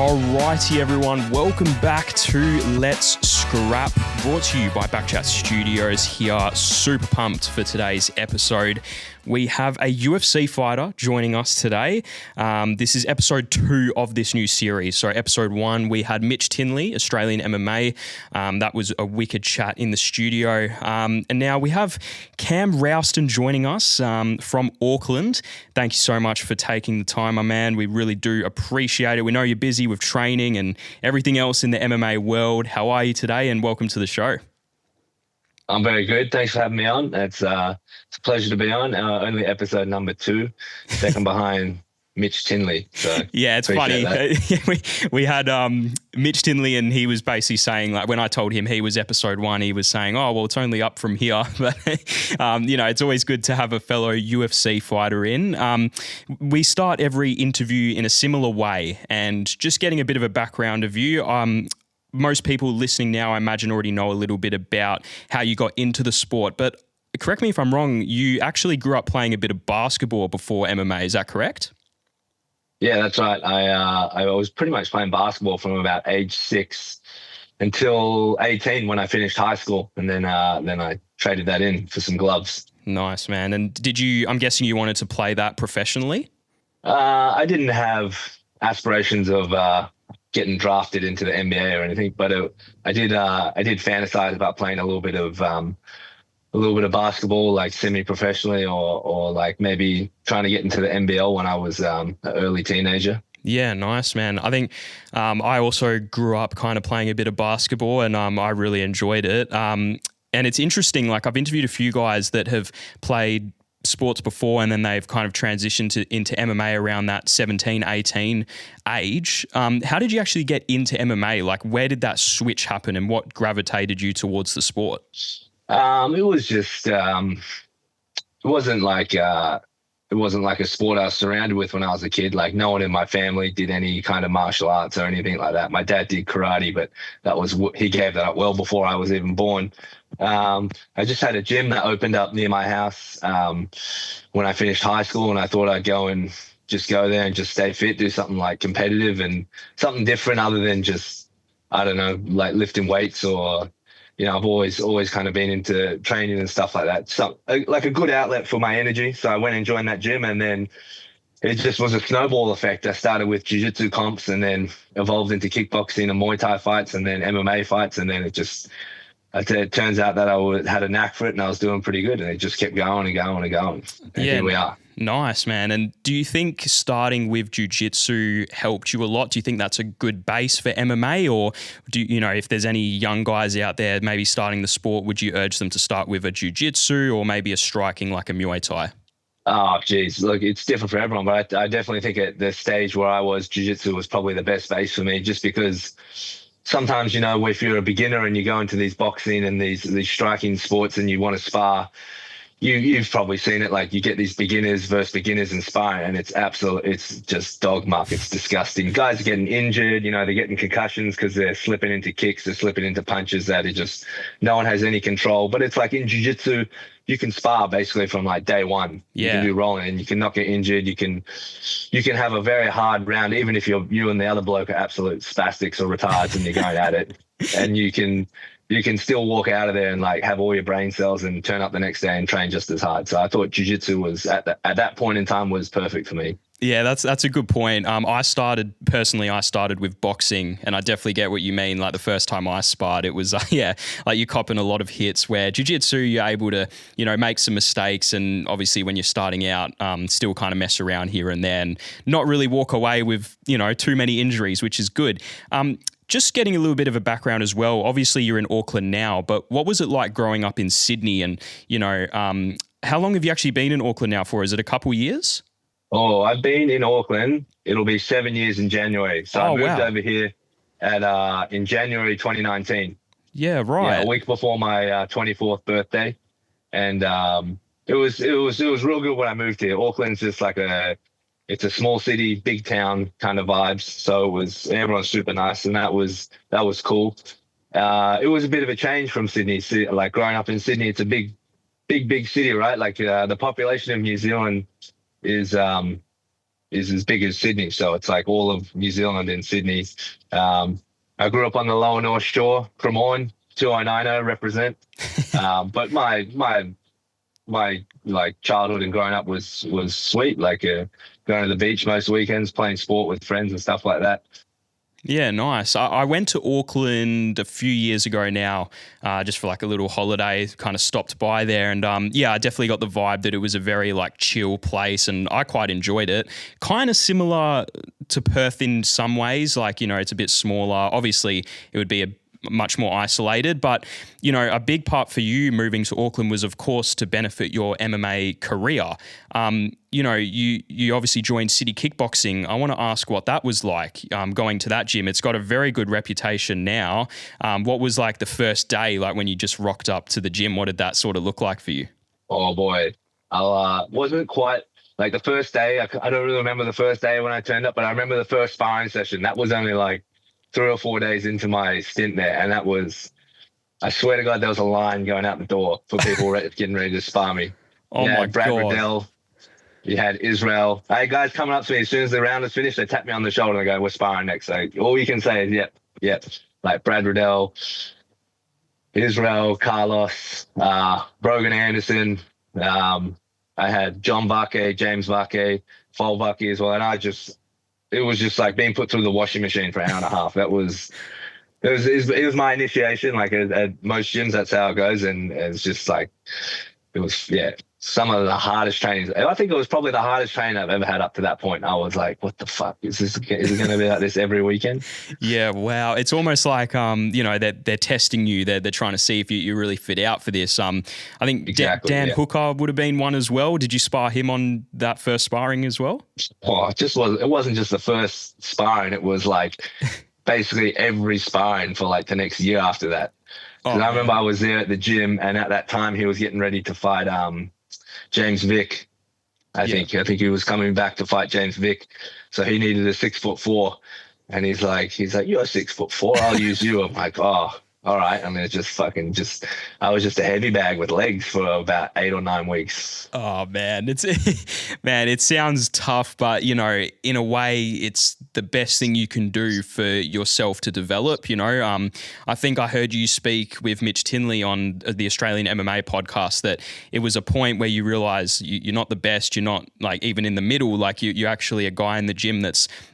Alrighty everyone, welcome back to Let's Scrap, brought to you by Backchat Studios here. Super pumped for today's episode. We have a UFC fighter joining us today. This is episode 2 of this new series. So episode 1, we had Mitch Tinley, Australian MMA. That was a wicked chat in the studio. And now we have Cam Rowston joining us from Auckland. Thank you so much for taking the time, my man. We really do appreciate it. We know you're busy with training and everything else in the MMA world. How are you today? And welcome to the show. I'm very good. Thanks for having me on. It's a pleasure to be on. Only episode number 2, second behind Mitch Tinley. So yeah, it's funny. we had Mitch Tinley, and he was basically saying, like, when I told him he was episode 1, he was saying, "Oh, well, it's only up from here." But it's always good to have a fellow UFC fighter in. We start every interview in a similar way, and just getting a bit of a background of you. Most people listening now, I imagine, already know a little bit about how you got into the sport. But correct me if I'm wrong, you actually grew up playing a bit of basketball before MMA. Is that correct? Yeah, that's right. I was pretty much playing basketball from about age 6 until 18 when I finished high school. And then I traded that in for some gloves. Nice, man. And I'm guessing you wanted to play that professionally? I didn't have aspirations of getting drafted into the NBA or anything, but I did fantasize about playing a little bit of basketball, like semi-professionally, or like maybe trying to get into the NBL when I was an early teenager. Yeah, nice, man. I think I also grew up kind of playing a bit of basketball, and I really enjoyed it. And it's interesting, like I've interviewed a few guys that have played sports before, and then they've kind of transitioned into MMA around that 17, 18 age. How did you actually get into MMA? Like, where did that switch happen, and what gravitated you towards the sport? It was just it wasn't like a sport I was surrounded with when I was a kid. Like, no one in my family did any kind of martial arts or anything like that. My dad did karate, but he gave that up well before I was even born. I just had a gym that opened up near my house when I finished high school, and I thought I'd go there and just stay fit, do something like competitive and something different other than just, I don't know, like lifting weights or, I've always kind of been into training and stuff like that. So like a good outlet for my energy. So I went and joined that gym, and then it just was a snowball effect. I started with jiu-jitsu comps and then evolved into kickboxing and Muay Thai fights and then MMA fights. And then it turns out that I had a knack for it, and I was doing pretty good, and it just kept going and going and going. And here we are. Nice, man. And do you think starting with jiu-jitsu helped you a lot? Do you think that's a good base for MMA? Or if there's any young guys out there maybe starting the sport, would you urge them to start with a jiu-jitsu or maybe a striking like a Muay Thai? Oh, geez. Look, it's different for everyone, but I definitely think at the stage where I was, jiu-jitsu was probably the best base for me, just because sometimes, if you're a beginner and you go into these boxing and these striking sports and you want to spar, you've probably seen it. Like, you get these beginners versus beginners in sparring, and it's just dog muck. It's disgusting. Guys are getting injured, they're getting concussions because they're slipping into kicks, they're slipping into punches that are just, no one has any control. But it's like in jiu-jitsu, you can spar basically from like day one. Yeah. You can do rolling and you can not get injured. You can have a very hard round, even if you and the other bloke are absolute spastics or retards and you're going at it, and you can still walk out of there and like have all your brain cells and turn up the next day and train just as hard. So I thought jiu-jitsu was at that point in time was perfect for me. Yeah, that's a good point. I started with boxing, and I definitely get what you mean. Like, the first time I sparred, it was like you're copping a lot of hits, where jiu-jitsu, you're able to, make some mistakes, and obviously when you're starting out, still kind of mess around here and there and not really walk away with, too many injuries, which is good. Just getting a little bit of a background as well. Obviously you're in Auckland now, but what was it like growing up in Sydney? And, how long have you actually been in Auckland now for? Is it a couple years? Oh, I've been in Auckland. It'll be 7 years in January. So I moved over here in January 2019. Yeah, right. Yeah, a week before my 24th birthday. And it was real good when I moved here. Auckland's just like it's a small city, big town kind of vibes. So everyone's super nice, and that was cool. It was a bit of a change from Sydney. Like, growing up in Sydney, it's a big city, right? Like, the population of New Zealand is is as big as Sydney. So it's like all of New Zealand in Sydney. I grew up on the lower North Shore, Cremorne, 209er represent. But my like childhood and growing up was sweet. Like going to the beach most weekends, playing sport with friends and stuff like that. Yeah, nice. I went to Auckland a few years ago now, just for like a little holiday, kind of stopped by there. And yeah, I definitely got the vibe that it was a very like chill place and I quite enjoyed it. Kind of similar to Perth in some ways, like, you know, it's a bit smaller. Obviously, it would be a much more isolated, but you know, a big part for you moving to Auckland was of course to benefit your MMA career. You know, you obviously joined City Kickboxing. I want to ask what that was like, going to that gym. It's got a very good reputation now. What was like the first day, like when you just rocked up to the gym? What did that sort of look like for you? Oh boy, I wasn't quite like the first day. I don't really remember the first day when I turned up, but I remember the first sparring session. That was only like 3 or 4 days into my stint there. And that was, I swear to God, there was a line going out the door for people getting ready to spar me. Oh my Brad God. Riddell, you had Israel. Hey, guys coming up to me as soon as the round is finished, they tap me on the shoulder and they go, we're sparring next. So all you can say is, yep. Like Brad Riddell, Israel, Carlos, Brogan Anderson. I had John Varkey, James Varkey, Fol Varkey as well. And it was just like being put through the washing machine for an hour and a half. It was my initiation. Like at most gyms, that's how it goes. And it's just like, it was, some of the hardest trainings. I think it was probably the hardest training I've ever had up to that point. I was like, what the fuck? Is it going to be like this every weekend? Yeah, wow. It's almost like, you know, they're testing you. They're trying to see if you really fit out for this. I think exactly, Dan Hooker would have been one as well. Did you spar him on that first sparring as well? Oh, it wasn't just the first sparring. It was like basically every sparring for like the next year after that. Oh, I remember I was there at the gym, and at that time he was getting ready to fight James Vick. I think he was coming back to fight James Vick, so he needed a 6'4", and he's like, you're 6'4", I'll use you. I'm like, oh, all right. I mean, it's just I was just a heavy bag with legs for about 8 or 9 weeks. Oh man, it sounds tough, but you know, in a way, it's the best thing you can do for yourself to develop. You know, I think I heard you speak with Mitch Tinley on the Australian MMA podcast that it was a point where you realize you're not the best, you're not like even in the middle, like you're actually a guy in the gym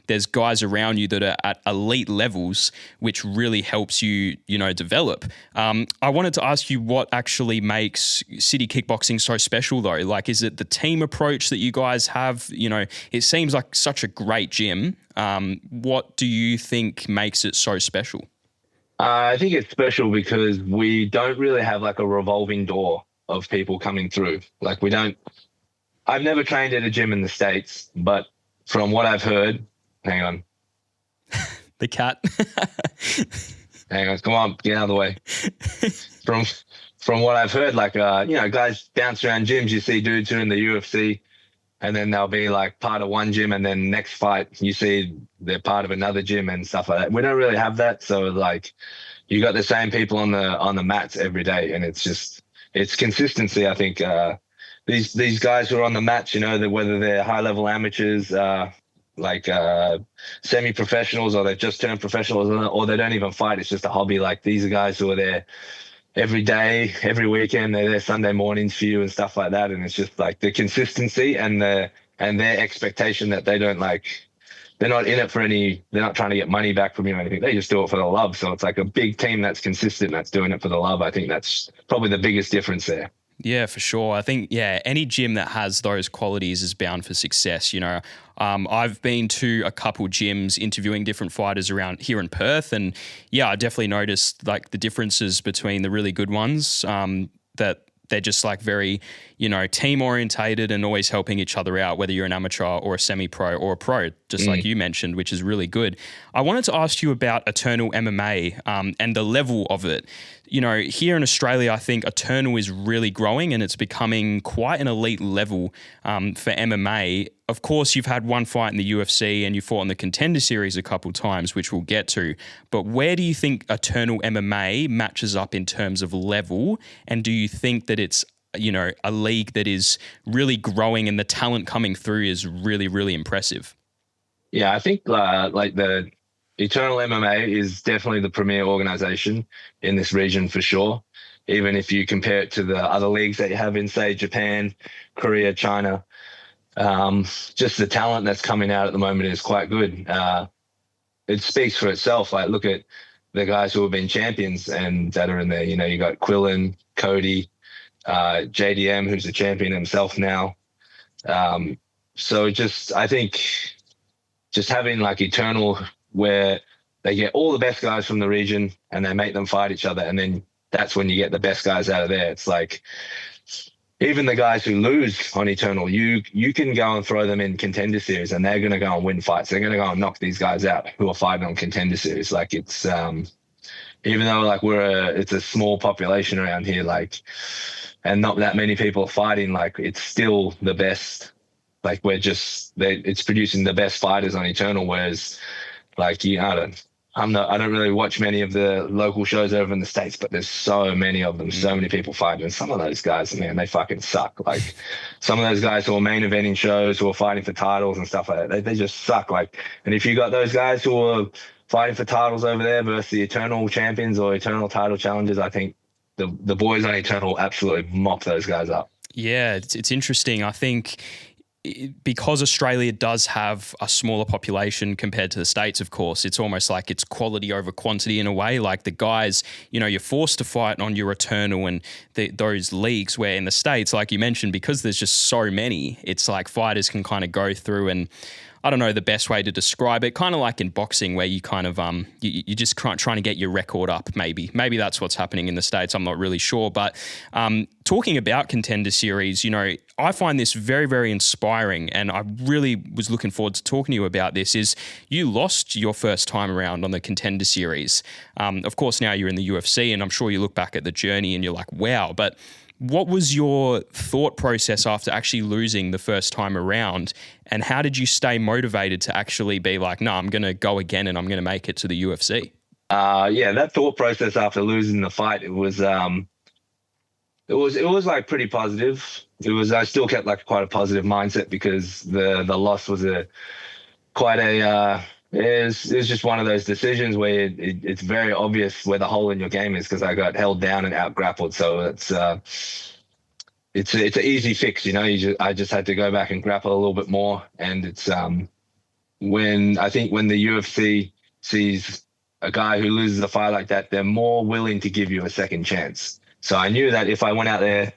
there's guys around you that are at elite levels, which really helps you, you know, develop. I wanted to ask you what actually makes City Kickboxing so special though? Like, is it the team approach that you guys have? You know, it seems like such a great gym. What do you think makes it so special? I think it's special because we don't really have like a revolving door of people coming through. Like I've never trained at a gym in the States, but from what I've heard, hang on. The cat. Hang on, come on, get out of the way. From what I've heard, like, you know, guys bounce around gyms, you see dudes who are in the UFC, and then they'll be like part of one gym, and then next fight, you see they're part of another gym and stuff like that. We don't really have that. So like, you got the same people on the mats every day, and it's consistency. I think these guys who are on the mats, you know, whether they're high level amateurs, like semi-professionals, or they've just turned professionals, or they don't even fight. It's just a hobby. Like, these are guys who are there every day, every weekend. They're there Sunday mornings for you and stuff like that. And it's just like the consistency and their expectation that they're not in it for they're not trying to get money back from you or anything. They just do it for the love. So it's like a big team that's consistent, that's doing it for the love. I think that's probably the biggest difference there. Yeah, for sure. I think, any gym that has those qualities is bound for success. You know, I've been to a couple gyms interviewing different fighters around here in Perth, and I definitely noticed like the differences between the really good ones, that they're just like very, you know, team orientated and always helping each other out, whether you're an amateur or a semi-pro or a pro, just like you mentioned, which is really good. I wanted to ask you about Eternal MMA and the level of it. You know, here in Australia, I think Eternal is really growing and it's becoming quite an elite level for MMA. Of course, you've had one fight in the UFC and you fought in the Contender series a couple times, which we'll get to. But where do you think Eternal MMA matches up in terms of level? And do you think that it's a league that is really growing and the talent coming through is really, really impressive. Yeah, I think like the Eternal MMA is definitely the premier organization in this region for sure. Even if you compare it to the other leagues that you have in, say, Japan, Korea, China, just the talent that's coming out at the moment is quite good. It speaks for itself. Like, look at the guys who have been champions and that are in there. You got Quillen, Cody, JDM, who's a champion himself now. So I think just having like Eternal where they get all the best guys from the region and they make them fight each other. And then that's when you get the best guys out of there. It's like, even the guys who lose on Eternal, you can go and throw them in Contender Series and they're going to go and win fights. They're going to go and knock these guys out who are fighting on Contender Series. Like, it's even though like it's a small population around here, like, and not that many people fighting, like, it's still the best. Like, it's producing the best fighters on Eternal. Whereas, like, I don't really watch many of the local shows over in the States, but there's so many of them, so many people fighting. And some of those guys, man, they fucking suck. Like, some of those guys who are main eventing shows, who are fighting for titles and stuff like that, they just suck. Like, and if you got those guys who are fighting for titles over there versus the Eternal champions or Eternal title challengers, I think the boys on Eternal absolutely mop those guys up. Yeah, it's interesting. I think because Australia does have a smaller population compared to the States, of course, it's almost like it's quality over quantity in a way. Like, the guys, you're forced to fight on your Eternal and those leagues, where in the States, like you mentioned, because there's just so many, it's like fighters can kind of go through and, I don't know the best way to describe it, kind of like in boxing where you kind of, you just trying to get your record up maybe. Maybe that's what's happening in the States. I'm not really sure. But talking about Contender Series, I find this very, very inspiring, and I really was looking forward to talking to you about this, is you lost your first time around on the Contender Series. Of course, now you're in the UFC, and I'm sure you look back at the journey and you're like, wow, but what was your thought process after actually losing the first time around, and how did you stay motivated to actually be like, no, I'm going to go again and I'm going to make it to the UFC? Yeah, that thought process after losing the fight, it was like pretty positive. I still kept like quite a positive mindset because the loss was it's just one of those decisions where it's very obvious where the hole in your game is, because I got held down and out grappled. So it's an easy fix, I just had to go back and grapple a little bit more. And it's when the UFC sees a guy who loses a fight like that, they're more willing to give you a second chance. So I knew that if I went out there,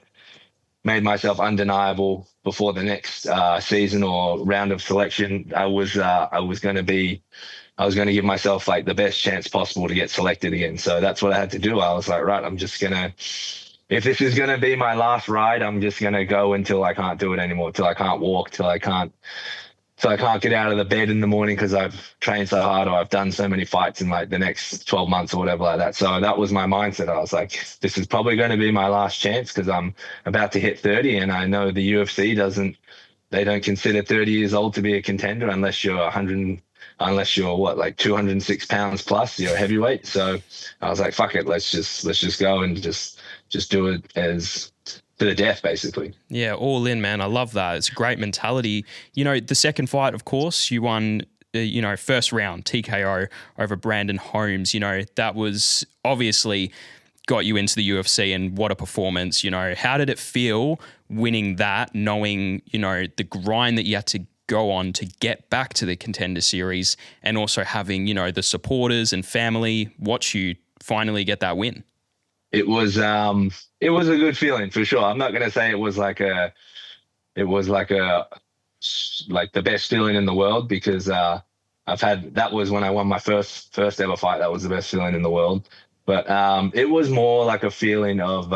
made myself undeniable before the next season or round of selection, I was going to give myself like the best chance possible to get selected again. So that's what I had to do. I was like, right, if this is going to be my last ride, I'm just going to go until I can't do it anymore, till I can't walk, till I can't get out of the bed in the morning because I've trained so hard or I've done so many fights in like the next 12 months or whatever like that. So that was my mindset. I was like, this is probably going to be my last chance because I'm about to hit 30, and I know the UFC don't consider 30 years old to be a contender unless you're 206 pounds plus, you're a heavyweight. So I was like, fuck it, let's just go and just do it as to the death, basically. Yeah, all in, man. I love that. It's a great mentality. The second fight, of course, you won, first round TKO over Brandon Holmes. That was obviously got you into the UFC, and what a performance. How did it feel winning that, knowing, the grind that you had to go on to get back to the Contender Series, and also having, the supporters and family watch you finally get that win? It was a good feeling for sure. I'm not going to say it was like the best feeling in the world, because that was when I won my first ever fight. That was the best feeling in the world. But it was more like a feeling of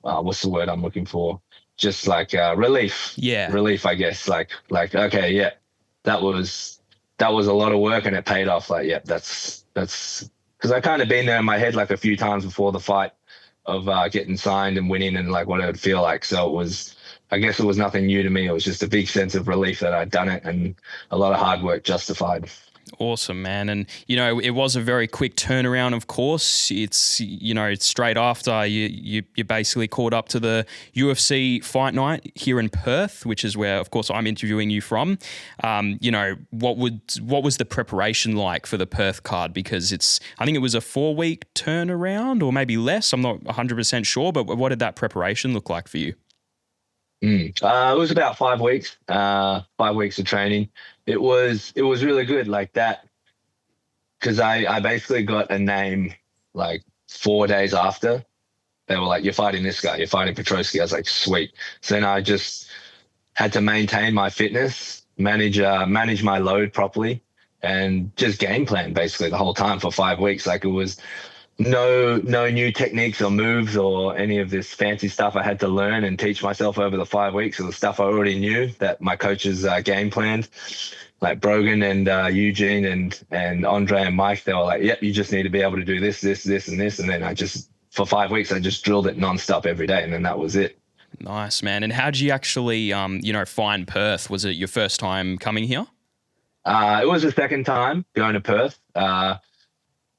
what's the word I'm looking for? Just like relief. Yeah. Relief, I guess. Like okay, yeah, that was a lot of work and it paid off. Like, yeah, that's because I kind of been there in my head like a few times before the fight of getting signed and winning and like what it would feel like. So I guess it was nothing new to me. It was just a big sense of relief that I'd done it, and a lot of hard work justified. Awesome, man. And, it was a very quick turnaround, of course. It's, it's straight after you basically caught up to the UFC fight night here in Perth, which is where, of course, I'm interviewing you from. What was the preparation like for the Perth card? Because I think it was a 4-week turnaround or maybe less. I'm not 100% sure, but what did that preparation look like for you? It was about 5 weeks, 5 weeks of training. It was really good like that because I basically got a name like 4 days after. They were like, you're fighting this guy, you're fighting Petrosky. I was like, sweet. So then I just had to maintain my fitness, manage my load properly, and just game plan basically the whole time for 5 weeks. Like it was no new techniques or moves or any of this fancy stuff I had to learn and teach myself over the 5 weeks. It was stuff I already knew that my coaches game planned, like Brogan and Eugene and Andre and Mike. They were like, yep, you just need to be able to do this, and this. And then for 5 weeks, I just drilled it nonstop every day. And then that was it. Nice, man. And how did you actually, find Perth? Was it your first time coming here? It was the second time going to Perth. I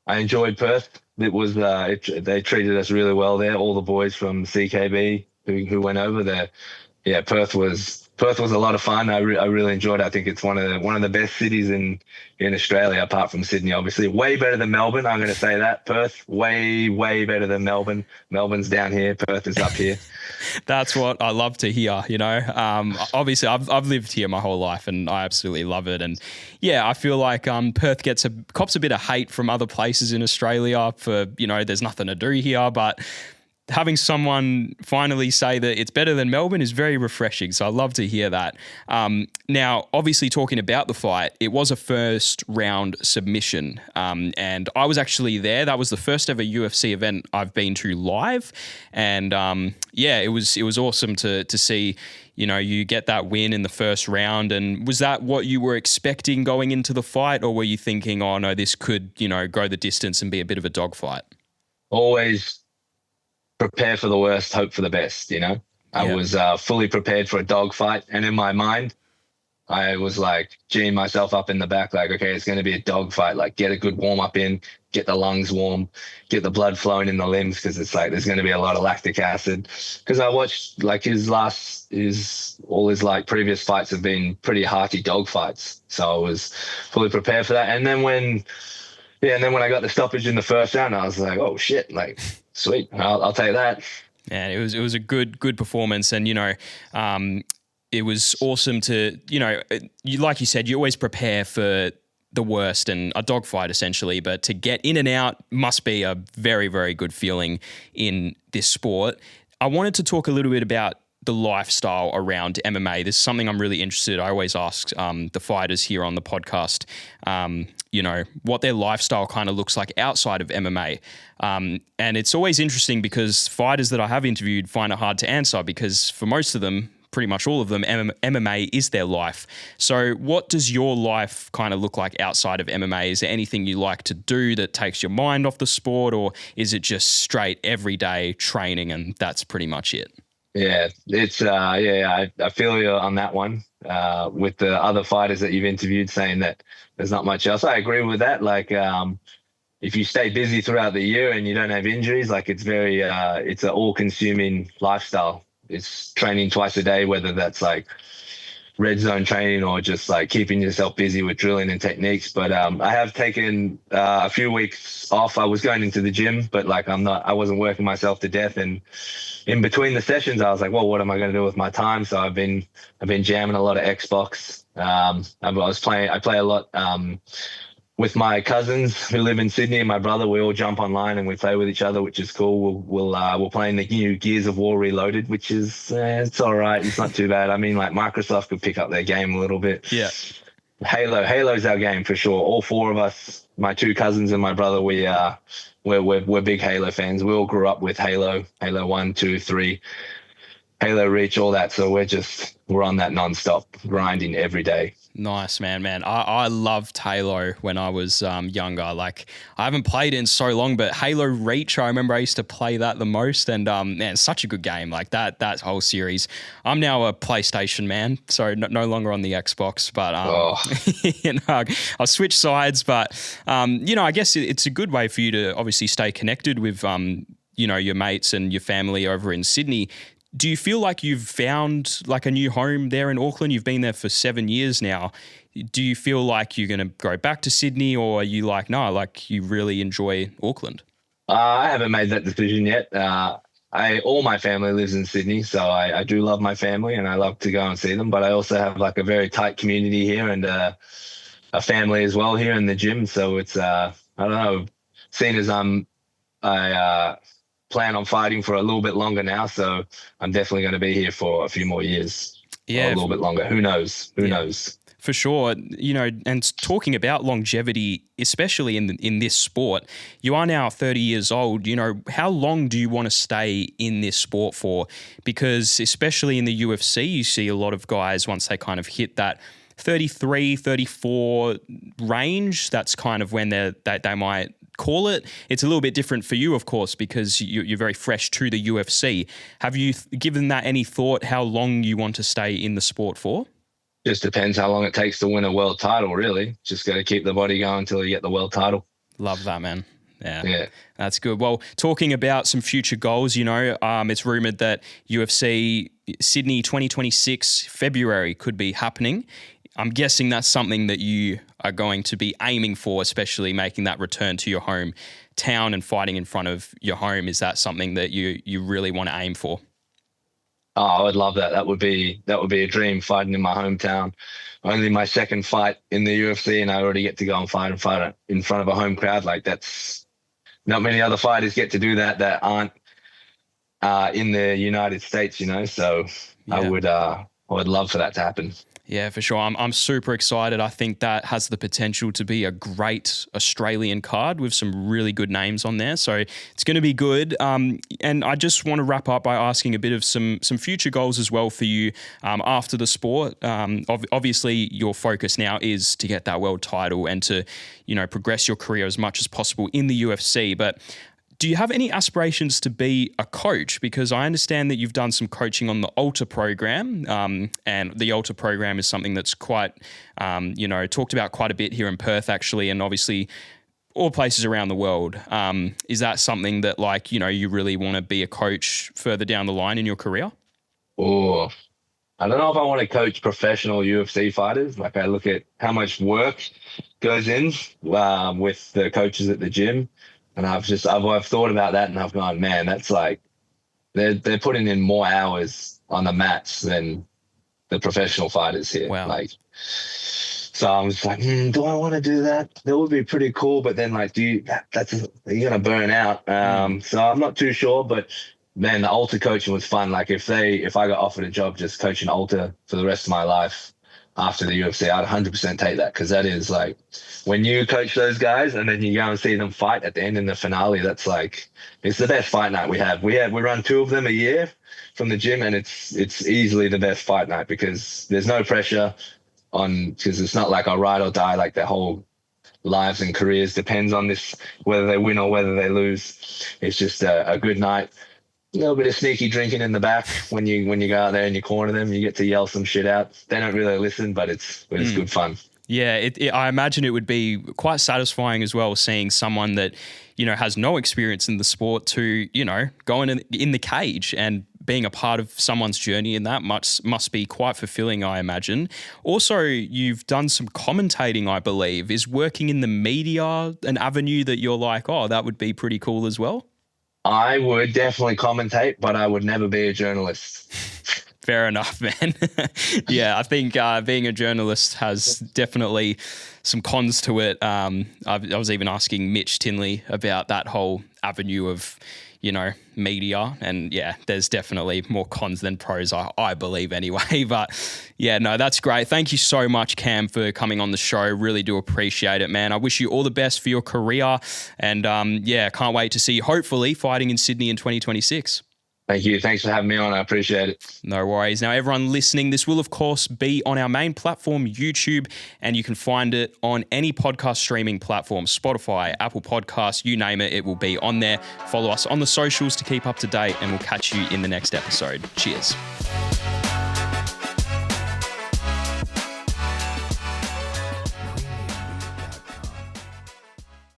enjoyed Perth. It was they treated us really well there. All the boys from CKB who went over there. Yeah, Perth was a lot of fun. I really enjoyed it. I think it's one of the best cities in Australia, apart from Sydney, obviously. Way better than Melbourne. I'm going to say that. Perth, way better than Melbourne. Melbourne's down here. Perth is up here. That's what I love to hear. Obviously I've lived here my whole life and I absolutely love it. And yeah, I feel like Perth cops a bit of hate from other places in Australia for, there's nothing to do here, but having someone finally say that it's better than Melbourne is very refreshing. So I love to hear that. Now, obviously talking about the fight, it was a first round submission. And I was actually there. That was the first ever UFC event I've been to live. And it was awesome to see, you get that win in the first round. And was that what you were expecting going into the fight? Or were you thinking, oh no, this could, go the distance and be a bit of a dogfight? Always prepare for the worst, hope for the best, I was fully prepared for a dogfight. And in my mind, I was like geeing myself up in the back, like, okay, it's going to be a dogfight. Like get a good warm up in, get the lungs warm, get the blood flowing in the limbs. Cause it's like, there's going to be a lot of lactic acid. Cause I watched like all his like previous fights have been pretty hearty dogfights. So I was fully prepared for that. And then when I got the stoppage in the first round, I was like, oh shit, like, sweet, I'll take that. Yeah, it was a good performance, and it was awesome to like you said, you always prepare for the worst and a dogfight essentially, but to get in and out must be a very, very good feeling in this sport. I wanted to talk a little bit about the lifestyle around MMA. This is something I'm really interested in. I always ask the fighters here on the podcast, what their lifestyle kind of looks like outside of MMA. And it's always interesting because fighters that I have interviewed find it hard to answer because for most of them, pretty much all of them, MMA is their life. So what does your life kind of look like outside of MMA? Is there anything you like to do that takes your mind off the sport, or is it just straight everyday training and that's pretty much it? Yeah, it's I feel you on that one. With the other fighters that you've interviewed saying that there's not much else. I agree with that. Like, if you stay busy throughout the year and you don't have injuries, like it's an all-consuming lifestyle. It's training twice a day, whether that's like red zone training or just like keeping yourself busy with drilling and techniques. But I have taken a few weeks off. I was going into the gym, but like I wasn't working myself to death. And in between the sessions, I was like, well, what am I going to do with my time? So I've been jamming a lot of Xbox. I play a lot with my cousins who live in Sydney and my brother. We all jump online and we play with each other, which is cool. We're playing the new Gears of War Reloaded, which is it's all right. It's not too bad. I mean, like Microsoft could pick up their game a little bit. Yeah. Halo's our game for sure. All four of us, my two cousins and my brother, we're big Halo fans. We all grew up with Halo 1, 2, 3. Halo Reach, all that. So we're on that nonstop grinding every day. Nice, man. I loved Halo when I was younger. Like, I haven't played it in so long, but Halo Reach, I remember I used to play that the most. And man, it's such a good game. Like that whole series. I'm now a PlayStation man, so no longer on the Xbox. But I'll switch sides. But I guess it's a good way for you to obviously stay connected with your mates and your family over in Sydney. Do you feel like you've found like a new home there in Auckland? You've been there for 7 years now. Do you feel like you're going to go back to Sydney, or are you like, no, like you really enjoy Auckland? I haven't made that decision yet. All my family lives in Sydney, so I do love my family and I love to go and see them. But I also have like a very tight community here and a family as well here in the gym. So it's I don't know, seeing as I plan on fighting for a little bit longer now, so I'm definitely going to be here for a few more years. Yeah, or a little bit longer. Who knows? Who knows? For sure. And talking about longevity, especially in this sport, you are now 30 years old. How long do you want to stay in this sport for? Because especially in the UFC, you see a lot of guys, once they kind of hit that 33, 34 range, that's kind of when they might call it. It's a little bit different for you, of course, because you're very fresh to the UFC. Have you given that any thought, how long you want to stay in the sport for? Just depends how long it takes to win a world title, really. Just got to keep the body going until you get the world title. Love that, man. Yeah, that's good. Well, talking about some future goals, it's rumored that UFC Sydney 2026 February could be happening. I'm guessing that's something that you are going to be aiming for, especially making that return to your hometown and fighting in front of your home. Is that something that you really want to aim for? Oh, I would love that. That would be a dream, fighting in my hometown. Only my second fight in the UFC, and I already get to go and fight in front of a home crowd. Like, that's not many other fighters get to do that aren't in the United States, So yeah. I would love for that to happen. Yeah, for sure. I'm super excited. I think that has the potential to be a great Australian card with some really good names on there. So it's going to be good. And I just want to wrap up by asking a bit of some future goals as well for you after the sport. Obviously, your focus now is to get that world title and to, progress your career as much as possible in the UFC. But do you have any aspirations to be a coach? Because I understand that you've done some coaching on the Alter program, and the Alter program is something that's quite, talked about quite a bit here in Perth, actually, and obviously all places around the world. Is that something that, you really want to be a coach further down the line in your career? Oh, I don't know if I want to coach professional UFC fighters. Like, I look at how much work goes in with the coaches at the gym. And I've thought about that, and I've gone, man, that's like they're putting in more hours on the mats than the professional fighters here. Wow. So I was like, do I want to do that? That would be pretty cool. But then, you're gonna burn out. So I'm not too sure. But man, the Alter coaching was fun. Like, if I got offered a job just coaching Alter for the rest of my life after the UFC, I'd 100% take that, because that is like, when you coach those guys and then you go and see them fight at the end in the finale, that's like, it's the best fight night we have. We run 2 of them a year from the gym, and it's easily the best fight night, because there's no pressure because it's not like a ride or die, like their whole lives and careers depends on this, whether they win or whether they lose. It's just a good night. A little bit of sneaky drinking in the back when you go out there and you corner them. You get to yell some shit out. They don't really listen, but it's good fun. Yeah, I imagine it would be quite satisfying as well, seeing someone that, has no experience in the sport to, going in the cage and being a part of someone's journey in that must be quite fulfilling, I imagine. Also, you've done some commentating, I believe. Is working in the media an avenue that you're like, oh, that would be pretty cool as well? I would definitely commentate, but I would never be a journalist. Fair enough, man. Yeah, I think being a journalist has definitely some cons to it. I was even asking Mitch Tinley about that whole avenue of, media. And yeah, there's definitely more cons than pros, I believe anyway. But yeah, no, that's great. Thank you so much, Cam, for coming on the show. Really do appreciate it, man. I wish you all the best for your career. And can't wait to see you hopefully fighting in Sydney in 2026. Thank you. Thanks for having me on. I appreciate it. No worries. Now, everyone listening, this will, of course, be on our main platform, YouTube, and you can find it on any podcast streaming platform, Spotify, Apple Podcasts, you name it, it will be on there. Follow us on the socials to keep up to date, and we'll catch you in the next episode. Cheers.